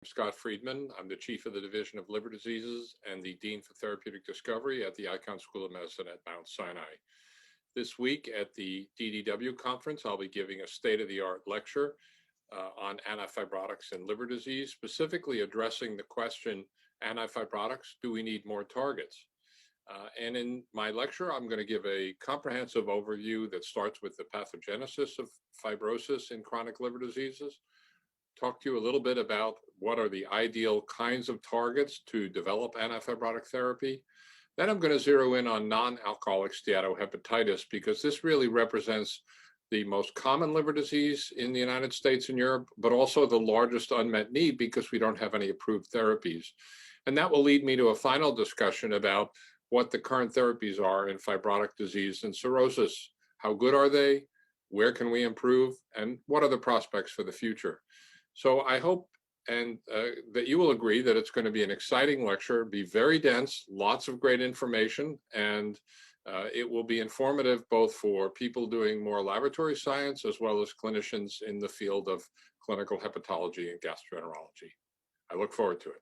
Scott Friedman. I'm the Chief of the Division of Liver Diseases and the Dean for Therapeutic Discovery at the Icahn School of Medicine at Mount Sinai. This week at the DDW conference, I'll be giving a state-of-the-art lecture on antifibrotics and liver disease, specifically addressing the question, antifibrotics, do we need more targets? And in my lecture, I'm going to give a comprehensive overview that starts with the pathogenesis of fibrosis in chronic liver diseases, talk to you a little bit about what are the ideal kinds of targets to develop antifibrotic therapy. Then I'm going to zero in on non-alcoholic steatohepatitis because this really represents the most common liver disease in the United States and Europe, but also the largest unmet need because we don't have any approved therapies. And that will lead me to a final discussion about what the current therapies are in fibrotic disease and cirrhosis. How good are they? Where can we improve? And what are the prospects for the future? So I hope that you will agree that it's going to be an exciting lecture, be very dense, lots of great information, and it will be informative both for people doing more laboratory science as well as clinicians in the field of clinical hepatology and gastroenterology. I look forward to it.